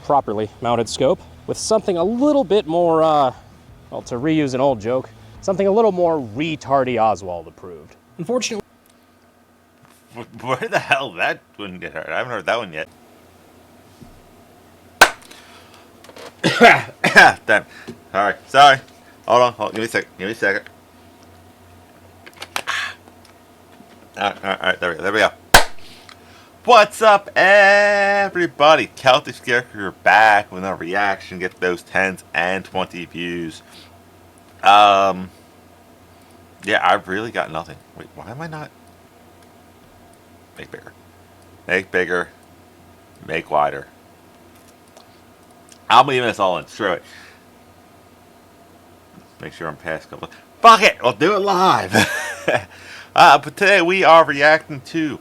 properly mounted scope with something a little bit more, well, to reuse an old joke, something a little more retardy Oswald approved. Unfortunately, where the hell that wouldn't get hurt? I haven't heard that one yet. Damn. Sorry. Hold on. Give me a second. Alright, there we go. What's up, everybody? Celtic Scarecrow back with a reaction. Get those 10s and 20 views. Yeah, I've really got nothing. Wait, why am I not? Make bigger. Make bigger. Make wider. I'm leaving this all in. Screw it. Make sure I'm past couple. Fuck it! I'll do it live. But today we are reacting to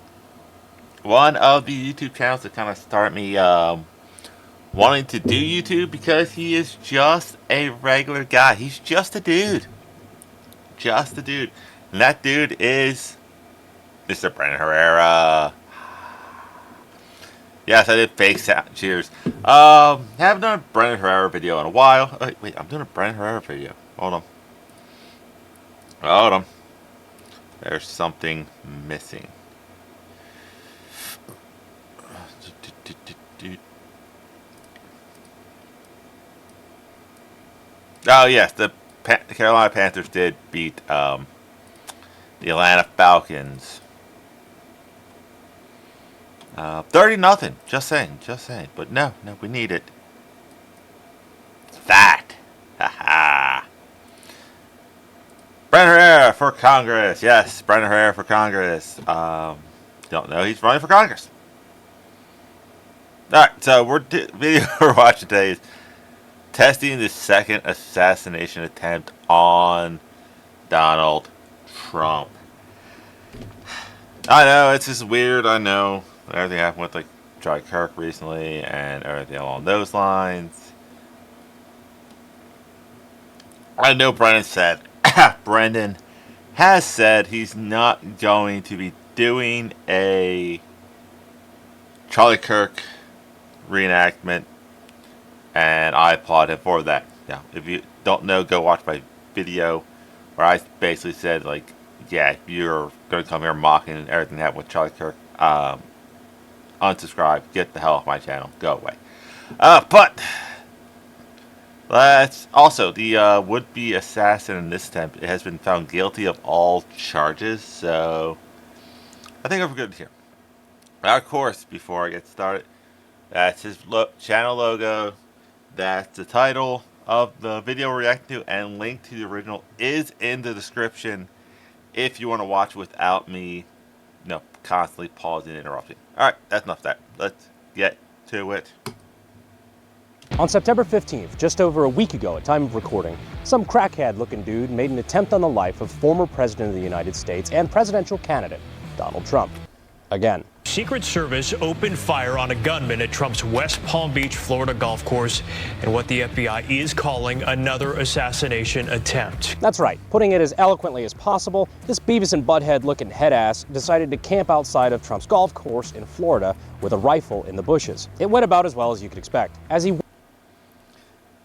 one of the YouTube channels that kind of start me wanting to do YouTube, because he is just a regular guy. He's just a dude. Just a dude. And that dude is Mr. Brandon Herrera. Yes, I did fake sound. Cheers. Haven't done a Brandon Herrera video in a while. Wait, I'm doing a Brandon Herrera video. Hold on. There's something missing. Oh yes, the Carolina Panthers did beat the Atlanta Falcons 30-0. Just saying. But no, we need it. That. Haha. Brandon Herrera for Congress. Yes, Brandon Herrera for Congress. Don't know he's running for Congress. Alright, so video we're watching today is testing the second assassination attempt on Donald Trump. I know, it's just weird. I know everything happened with like Charlie Kirk recently and everything along those lines. I know Brendan has said he's not going to be doing a Charlie Kirk reenactment, and I applaud him for that. Now, if you don't know, go watch my video where I basically said, like, yeah, if you're going to come here mocking everything that happened with Charlie Kirk, unsubscribe, get the hell off my channel, go away. But let's also, the would-be assassin in this attempt has been found guilty of all charges, so I think we're good here. Now, of course, before I get started, that's his channel logo, that's the title of the video we're reacting to, and link to the original is in the description if you want to watch without me, constantly pausing and interrupting. Alright, that's enough of that. Let's get to it. on September 15th, just over a week ago at time of recording, some crackhead-looking dude made an attempt on the life of former President of the United States and presidential candidate Donald Trump. Again. Secret Service opened fire on a gunman at Trump's West Palm Beach, Florida golf course, and what the FBI is calling another assassination attempt. That's right. Putting it as eloquently as possible, this Beavis and Butthead-looking head-ass decided to camp outside of Trump's golf course in Florida with a rifle in the bushes. It went about as well as you could expect.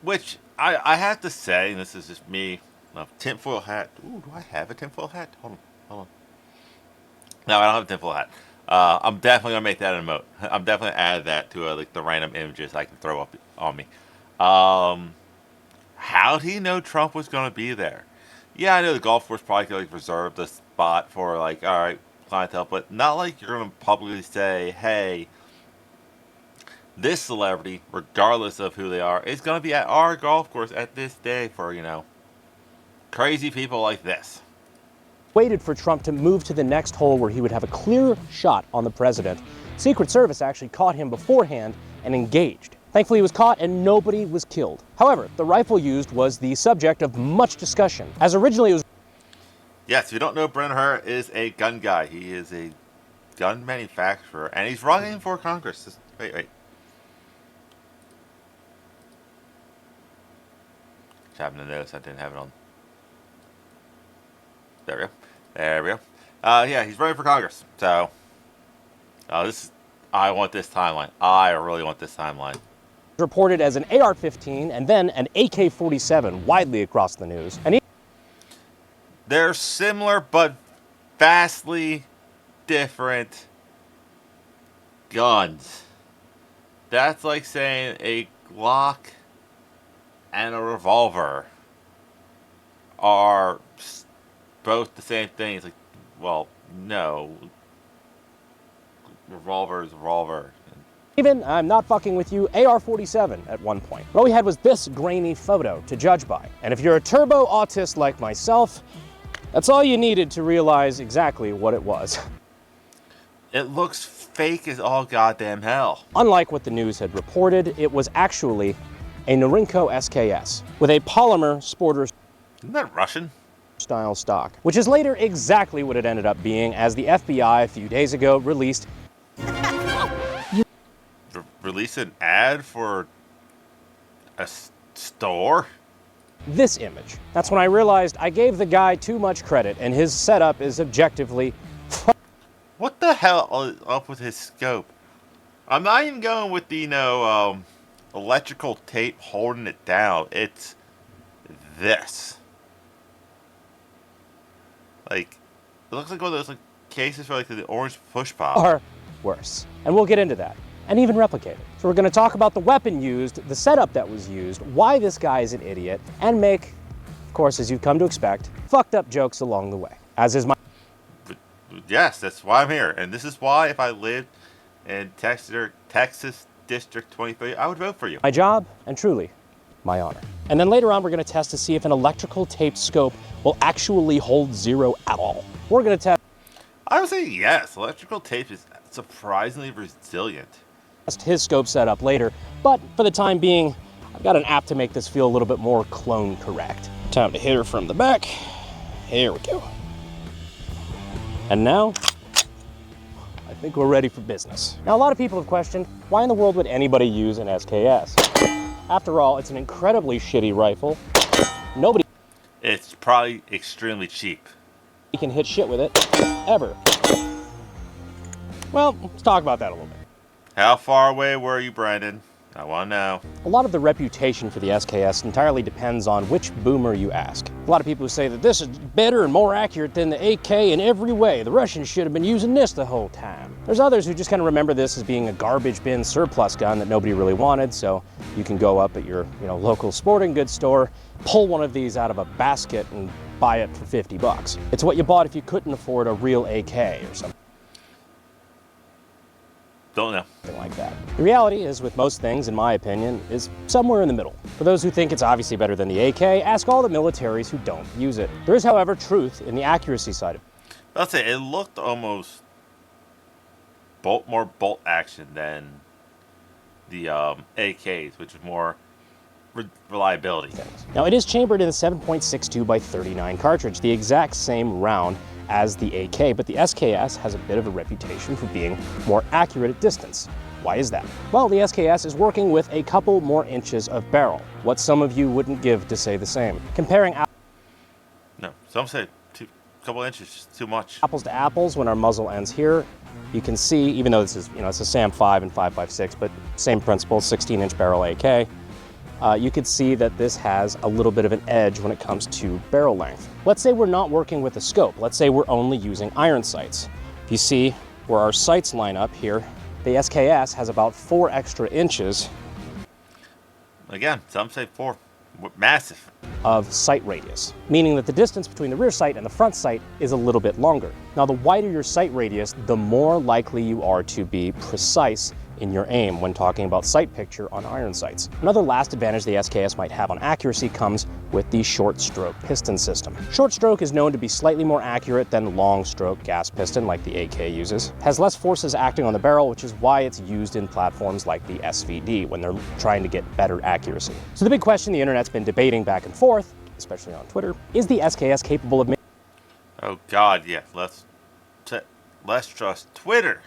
Which, I have to say, and this is just me, tinfoil hat. Ooh, do I have a tinfoil hat? Hold on. No, I don't have a tinfoil hat. I'm definitely going to make that an emote. I'm definitely going to add that to like the random images I can throw up on me. How did he know Trump was going to be there? Yeah, I know the golf course probably could like reserve the spot for like, alright, clientele, but not like you're going to publicly say, hey, this celebrity, regardless of who they are, is going to be at our golf course at this day for, crazy people like this. Waited for Trump to move to the next hole where he would have a clear shot on the president. Secret Service actually caught him beforehand and engaged. Thankfully, he was caught and nobody was killed. However, the rifle used was the subject of much discussion, as originally it was... Yes, if you don't know, Brandon Herrera is a gun guy. He is a gun manufacturer, and he's running for Congress. Wait. Just happened to notice I didn't have it on. There we go. Yeah, he's running for Congress. So, I want this timeline. I really want this timeline. reported as an AR-15 and then an AK-47 widely across the news. And They're similar but vastly different guns. That's like saying a Glock and a revolver are both the same thing. It's like, well, no. Revolver is a revolver. even, I'm not fucking with you, AR-47 at one point. What we had was this grainy photo to judge by. And if you're a turbo autist like myself, that's all you needed to realize exactly what it was. It looks fake as all goddamn hell. Unlike what the news had reported, it was actually a Norinco SKS with a polymer sporter Isn't that Russian? style stock, which is later exactly what it ended up being, as the FBI a few days ago released Release an ad for a store? this image. That's when I realized I gave the guy too much credit, and his setup is objectively What the hell is up with his scope? I'm not even going with the, electrical tape holding it down. It's this. Like, it looks like one of those cases for the orange push pop. far worse. And we'll get into that, and even replicate it. So we're going to talk about the weapon used, the setup that was used, why this guy is an idiot, and make, of course, as you've come to expect, fucked up jokes along the way, as is my Yes, that's why I'm here. And this is why if I lived in Texas District 23, I would vote for you. job, and truly, my honor. And then later on, we're going to test to see if an electrical tape scope will actually hold zero at all. We're going to I would say yes. Electrical tape is surprisingly resilient. test his scope setup later, but for the time being, I've got an app to make this feel a little bit more clone correct. Time to hit her from the back. Here we go. And now, I think we're ready for business. Now, a lot of people have questioned, why in the world would anybody use an SKS? After all, it's an incredibly shitty rifle. Nobody It's probably extremely cheap. can hit shit with it, ever. Well, let's talk about that a little bit. How far away were you, Brandon? I want to know. A lot of the reputation for the SKS entirely depends on which boomer you ask. A lot of people who say that this is better and more accurate than the AK in every way. The Russians should have been using this the whole time. There's others who just kind of remember this as being a garbage bin surplus gun that nobody really wanted, so you can go up at your local sporting goods store, pull one of these out of a basket and buy it for 50 bucks. It's what you bought if you couldn't afford a real AK or something Don't know. like that. The reality is, with most things, in my opinion, is somewhere in the middle. For those who think it's obviously better than the AK, ask all the militaries who don't use it. There is, however, truth in the accuracy side of it. I'll say it looked almost more bolt action than the AKs, which is more reliability. Now, it is chambered in a 7.62 by 39 cartridge, the exact same round as the AK, but the SKS has a bit of a reputation for being more accurate at distance. Why is that? Well, the SKS is working with a couple more inches of barrel, what some of you wouldn't give to say the same. Comparing No, some say a couple inches is too much. apples to apples, when our muzzle ends here, you can see, even though this is, it's a SAM 5 and 5.56, but same principle, 16-inch barrel AK, you could see that this has a little bit of an edge when it comes to barrel length. Let's say we're not working with a scope. Let's say we're only using iron sights. If you see where our sights line up here, the SKS has about 4 extra inches Again, some say 4. Massive. of sight radius, meaning that the distance between the rear sight and the front sight is a little bit longer. Now, the wider your sight radius, the more likely you are to be precise in your aim when talking about sight picture on iron sights. Another last advantage the SKS might have on accuracy comes with the short stroke piston system. Short stroke is known to be slightly more accurate than long stroke gas piston like the AK uses. Has less forces acting on the barrel, which is why it's used in platforms like the SVD when they're trying to get better accuracy. So the big question the internet's been debating back and forth, especially on Twitter, is the SKS capable of Oh God, yeah. Let's trust Twitter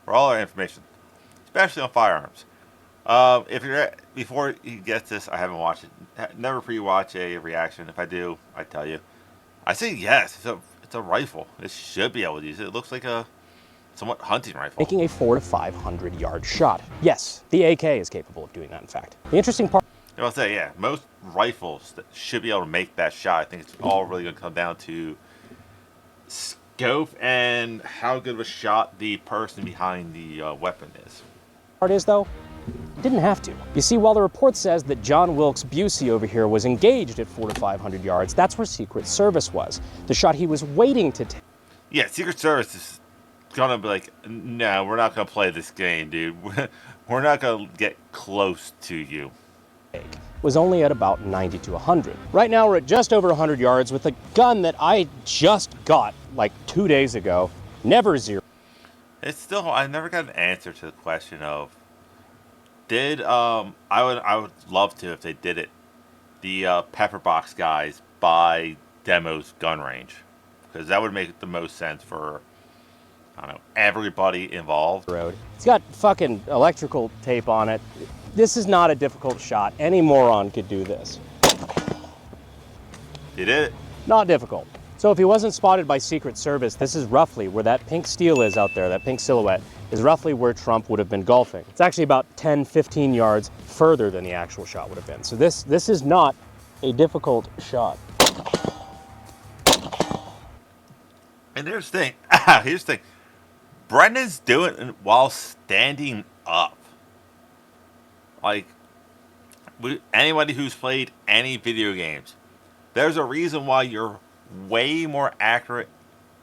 for all our information, especially on firearms. Before you get this, I haven't watched it. Never pre-watch a reaction. If I do, I tell you. I say yes. It's a rifle. It should be able to use it. It looks like a somewhat hunting rifle. Making a 400 to 500 yard shot. Yes, the AK is capable of doing that, in fact. The interesting part... I'll say, yeah, most rifles that should be able to make that shot. I think it's all really going to come down to scope and how good of a shot the person behind the weapon is. Part is, though, it didn't have to. You see, while the report says that John Wilkes Busey over here was engaged at 400 to 500 yards, that's where Secret Service was. The shot he was waiting to take. Yeah, Secret Service is going to be like, no, we're not going to play this game, dude. We're not going to get close to you. Was only at about 90 to 100. Right now we're at just over 100 yards with a gun that I just got like 2 days ago. Never zero. It's still, I never got an answer to the question of, did, I would love to if they did it, the pepper box guys buy Demo's gun range. Because that would make the most sense for, I don't know, everybody involved. It's got fucking electrical tape on it. This is not a difficult shot. Any moron could do this. You did it. Not difficult. So if he wasn't spotted by Secret Service, this is roughly where that pink steel is out there, that pink silhouette, is roughly where Trump would have been golfing. It's actually about 10, 15 yards further than the actual shot would have been. So this is not a difficult shot. And here's the thing. Here's the thing. Brendan's doing it while standing up. Like, anybody who's played any video games, there's a reason why you're way more accurate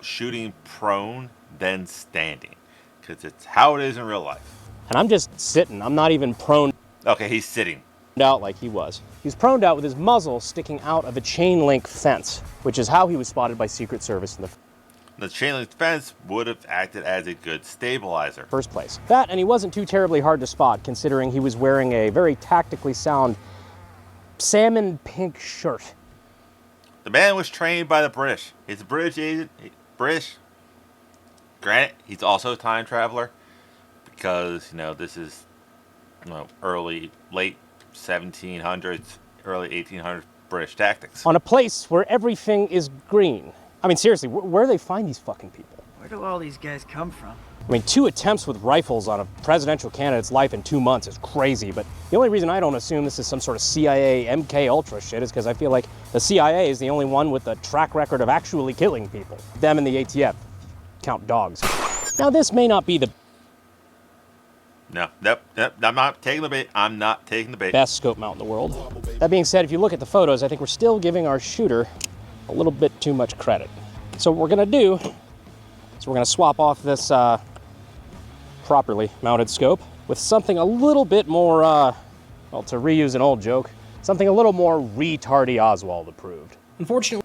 shooting prone than standing. Because it's how it is in real life. And I'm just sitting. I'm not even prone Okay, he's sitting. out like he was. He's proned out with his muzzle sticking out of a chain link fence, which is how he was spotted by Secret Service in the The chain link fence would have acted as a good stabilizer. first place. That, and he wasn't too terribly hard to spot, considering he was wearing a very tactically sound salmon pink shirt. The man was trained by the British. He's a British agent. British. Granted, he's also a time traveler because, you know, this is, you know, late 1700s, early 1800s British tactics. On a place where everything is green. I mean, seriously, where do they find these fucking people? Where do all these guys come from? I mean, 2 attempts with rifles on a presidential candidate's life in 2 months is crazy, but the only reason I don't assume this is some sort of CIA MK Ultra shit is because I feel like the CIA is the only one with a track record of actually killing people. Them and the ATF count dogs. Now, this may not be the No, nope, I'm not taking the bait. I'm not taking the bait. best scope mount in the world. That being said, if you look at the photos, I think we're still giving our shooter a little bit too much credit. So what we're gonna do is we're gonna swap off this properly mounted scope with something a little bit more, well, to reuse an old joke, something a little more retardy Oswald approved. Unfortunately,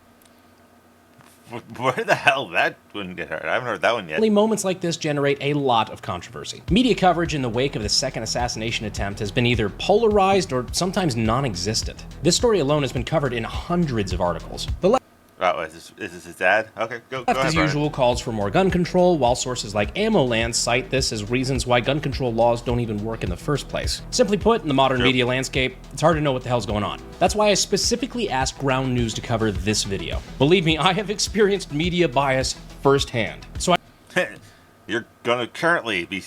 Where the hell that wouldn't get hurt? I haven't heard that one yet. moments like this generate a lot of controversy. Media coverage in the wake of the second assassination attempt has been either polarized or sometimes non-existent. This story alone has been covered in hundreds of articles. The left, Oh, is this his dad? Okay, go ahead, as Brian. usual, calls for more gun control, while sources like AmmoLand cite this as reasons why gun control laws don't even work in the first place. Simply put, in the modern media landscape, it's hard to know what the hell's going on. That's why I specifically asked Ground News to cover this video. Believe me, I have experienced media bias firsthand. So You're gonna currently be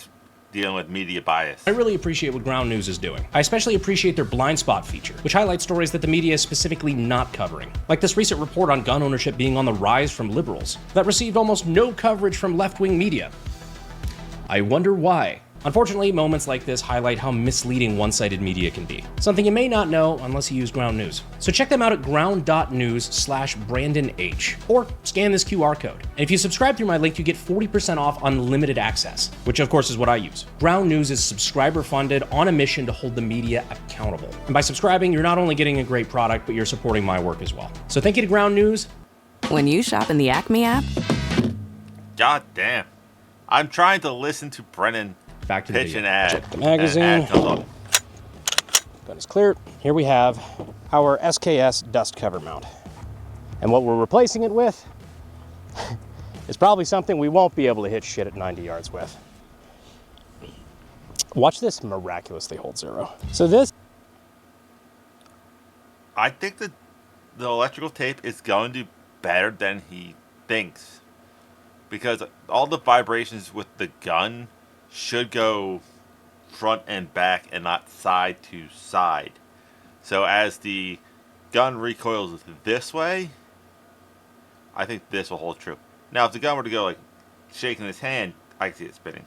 dealing with media bias. I really appreciate what Ground News is doing. I especially appreciate their blind spot feature, which highlights stories that the media is specifically not covering. Like this recent report on gun ownership being on the rise from liberals, that received almost no coverage from left-wing media. I wonder why. Unfortunately, moments like this highlight how misleading one-sided media can be. Something you may not know unless you use Ground News. So check them out at ground.news/BrandonH, or scan this QR code. And if you subscribe through my link, you get 40% off unlimited access, which of course is what I use. Ground News is subscriber-funded, on a mission to hold the media accountable. And by subscribing, you're not only getting a great product, but you're supporting my work as well. So thank you to Ground News. When you shop in the Acme app, God damn. I'm trying to listen to Brennan Back to the pitch video. an ad. Check the magazine. An ad comes up. Gun is clear. Here we have our SKS dust cover mount. And what we're replacing it with is probably something we won't be able to hit shit at 90 yards with. Watch this miraculously hold zero. So this, I think that the electrical tape is going to do better than he thinks. because all the vibrations with the gun should go front and back and not side to side. So as the gun recoils this way, I think this will hold true. Now, if the gun were to go like shaking his hand, I can see it spinning.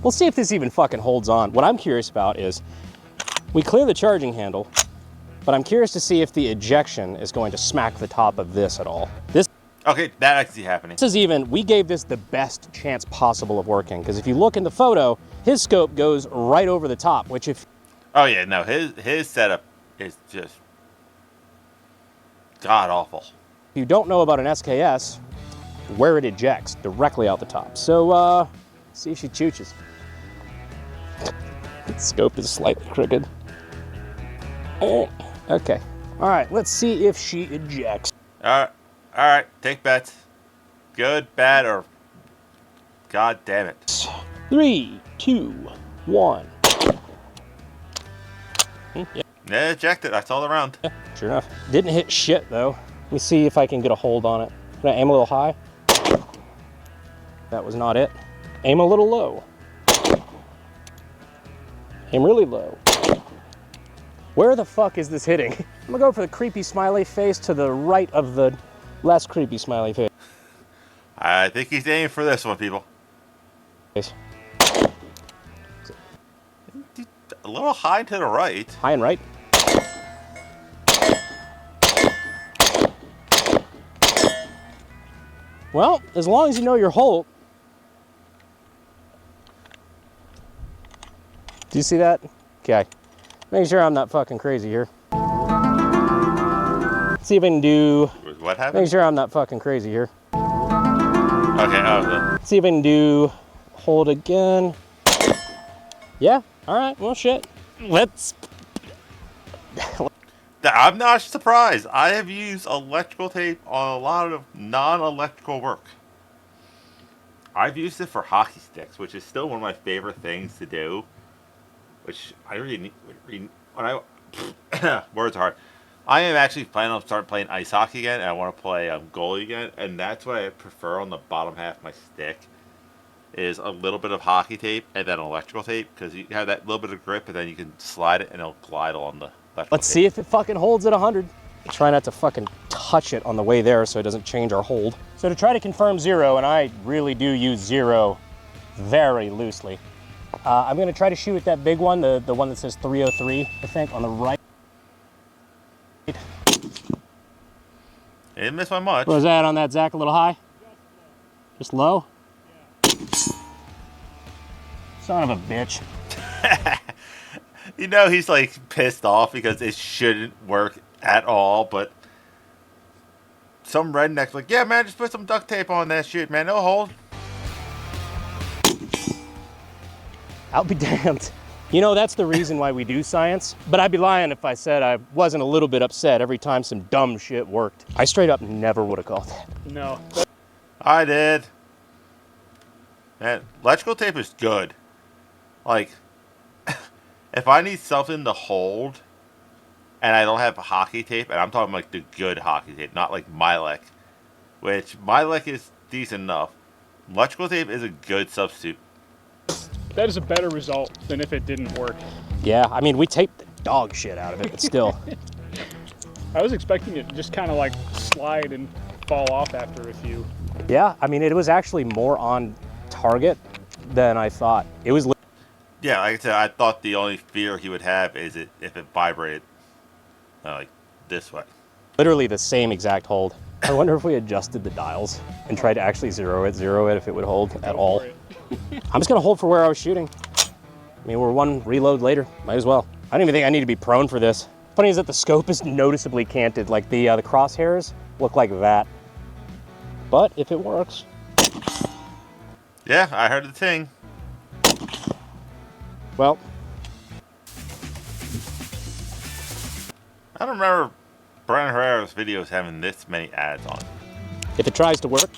We'll see if this even fucking holds on. What I'm curious about is, we clear the charging handle, but I'm curious to see if the ejection is going to smack the top of this at all. Okay, that I can see happening. This is even, we gave this the best chance possible of working, because if you look in the photo, his scope goes right over the top, which if... Oh yeah, no, his setup is just god-awful. If you don't know about an SKS, where it ejects directly out the top. So, see if she chooches. The scope is slightly crooked. Oh, okay. All right, let's see if she ejects. All right, take bets. Good, bad, or god damn it. 3, 2, 1. Yeah, ejected. I saw the round. Yeah, sure enough. Didn't hit shit though. Let me see if I can get a hold on it. Can I aim a little high? That was not it. Aim a little low. Aim really low. Where the fuck is this hitting? I'm gonna go for the creepy smiley face to the right of the less creepy smiley face. I think he's aiming for this one, people. A little high to the right. High and right. Well, as long as you know your hole. Do you see that? Okay. Make sure I'm not fucking crazy here. See if I can do... What happened? Make sure I'm not fucking crazy here. Okay, See if I can do... Hold again. Yeah, alright, well shit. Let's... I'm not surprised. I have used electrical tape on a lot of non-electrical work. I've used it for hockey sticks, which is still one of my favorite things to do. Which I really need. When I words are hard. I am actually planning on starting playing ice hockey again, and I want to play goalie again, and that's what I prefer on the bottom half of my stick. Is a little bit of hockey tape and then electrical tape, because you have that little bit of grip, and then you can slide it and it'll glide along the electrical Let's see if it fucking holds at 100. Try not to fucking touch it on the way there so it doesn't change our hold. So to try to confirm 0, and I really do use 0 very loosely, I'm gonna try to shoot at that big one, the one that says 303, I think, on the right. It didn't miss by much. What was that on that, Zach? A little high? Just low? Son of a bitch. You know he's like pissed off because it shouldn't work at all, but some redneck's like, yeah man, just put some duct tape on that shit, man, it'll hold. I'll be damned. You know, that's the reason why we do science, but I'd be lying if I said I wasn't a little bit upset every time some dumb shit worked. I straight up never would have called that. No. I did. Man, electrical tape is good. Like, if I need something to hold, and I don't have hockey tape, and I'm talking like the good hockey tape, not like Milek, which Milek is decent enough. Electrical tape is a good substitute. That is a better result than if it didn't work. Yeah, I mean, we taped the dog shit out of it, but still. I was expecting it to just kind of like slide and fall off after a few. Yeah, I mean, it was actually more on target than I thought. It was... Yeah, like I said, I thought the only fear he would have is if it vibrated like this way. Literally the same exact hold. I wonder if we adjusted the dials and tried to actually zero it if it would hold at all. I'm just gonna hold for where I was shooting. I mean, we're one reload later, might as well. I don't even think I need to be prone for this. Funny is that the scope is noticeably canted, like the crosshairs look like that. But if it works. Yeah, I heard the thing. Well. I don't remember Brian Herrera's videos having this many ads on it. If it tries to work.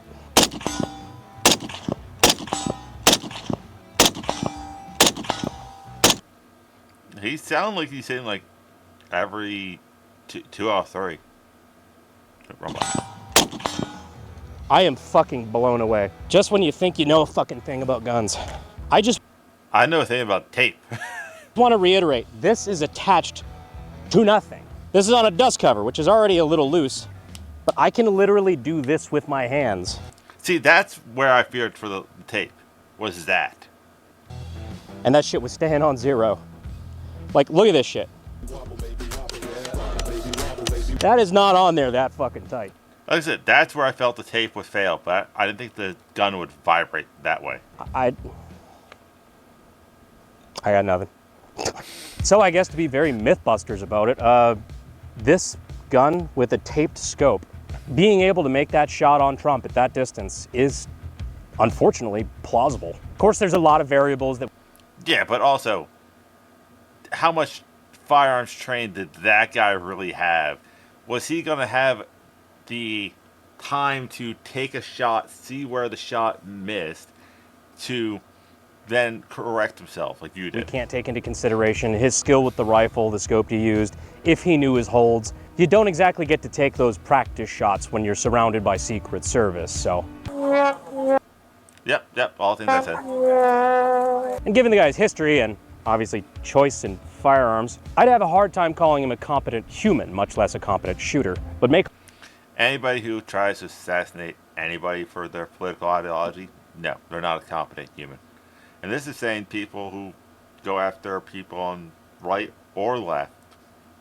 He sounds like he's hitting like every two out of three. Wrong button. I am fucking blown away. Just when you think you know a fucking thing about guns. I just I know a thing about tape. want to reiterate, this is attached to nothing. This is on a dust cover, which is already a little loose, but I can literally do this with my hands. See, that's where I feared for the tape, was that. And that shit was staying on 0. Like, look at this shit. That is not on there that fucking tight. Like I said, that's where I felt the tape would fail, but I didn't think the gun would vibrate that way. I got nothing. So I guess to be very Mythbusters about it, this gun with a taped scope, being able to make that shot on Trump at that distance is unfortunately plausible. Of course, there's a lot of variables that... Yeah, but also, how much firearms training did that guy really have? Was he going to have the time to take a shot, see where the shot missed, to then correct himself like you did? We can't take into consideration his skill with the rifle, the scope he used, if he knew his holds. You don't exactly get to take those practice shots when you're surrounded by Secret Service, so... Yep, all things I said. And given the guy's history and obviously choice in firearms, I'd have a hard time calling him a competent human, much less a competent shooter. But make... Anybody who tries to assassinate anybody for their political ideology, no, they're not a competent human. And this is saying people who go after people on right or left.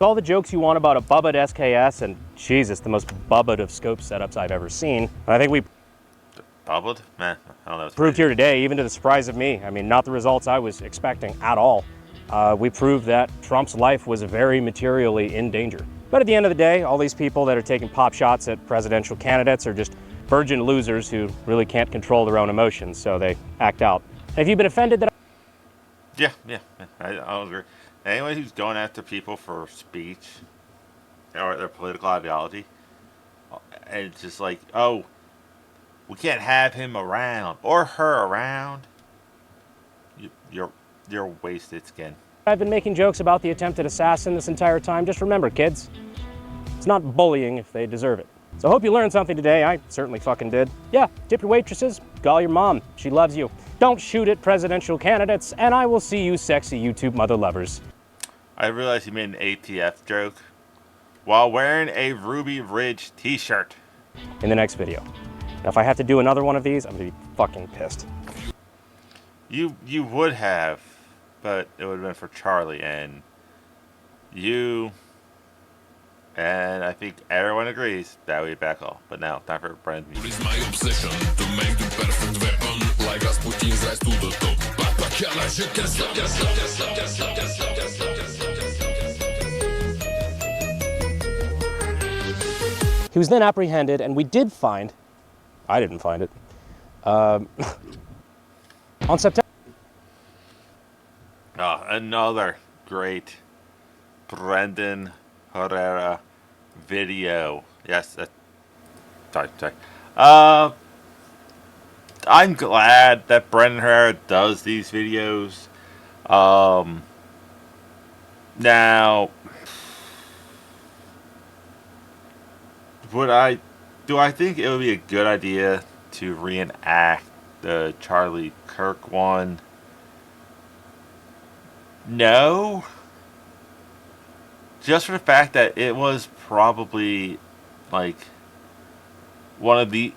all the jokes you want about a Bubba at SKS, and Jesus, the most Bubba of scope setups I've ever seen. And I think we Bubbled? Man, I don't know. proved here today, even to the surprise of me. I mean, not the results I was expecting at all. We proved that Trump's life was very materially in danger. But at the end of the day, all these people that are taking pop shots at presidential candidates are just virgin losers who really can't control their own emotions, so they act out. Have you been offended that Yeah, I agree. Anyone who's going after people for speech or their political ideology, and it's just like, oh, we can't have him around or her around. You're wasted skin. I've been making jokes about the attempted assassin this entire time? Just remember, kids, it's not bullying if they deserve it. So I hope you learned something today. I certainly fucking did. Yeah, tip your waitresses, call your mom. She loves you. Don't shoot at presidential candidates, and I will see you sexy YouTube mother lovers. I realized you made an ATF joke while wearing a Ruby Ridge t-shirt. In the next video. Now, if I have to do another one of these, I'm gonna be fucking pissed. You would have, but it would have been for Charlie and you, and I think everyone agrees that we back off. But now, time for Brandon's music. It's my obsession to make the perfect weapon, like Rasputin's rise to the top. He was then apprehended, and we did find, I didn't find it, on September. Another great Brendan Herrera video. Yes, sorry. I'm glad that Brendan Herrera does these videos. Now, do I think it would be a good idea to reenact the Charlie Kirk one? No. Just for the fact that it was probably like one of the,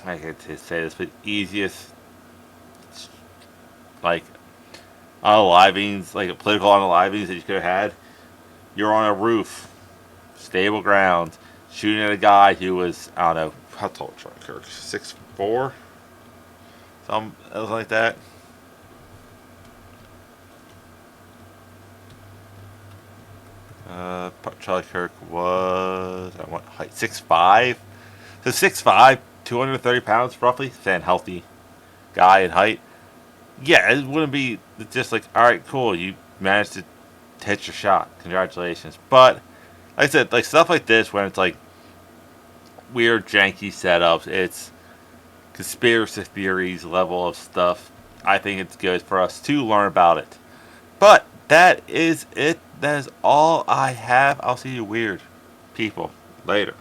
I hate to say this, but easiest like unalivings, like political unalivings that you could have had. You're on a roof, stable ground, shooting at a guy who was, I don't know, how tall was Charlie Kirk? 6'4"? Something like that. Charlie Kirk was, I want height, 6'5". So 6'5", 230 pounds roughly. Saying healthy guy in height. Yeah, it wouldn't be just like, all right, cool, you managed to hit your shot. Congratulations. But like I said, like stuff like this, when it's like weird, janky setups, it's conspiracy theories level of stuff. I think it's good for us to learn about it. But that is it. That is all I have. I'll see you weird people later.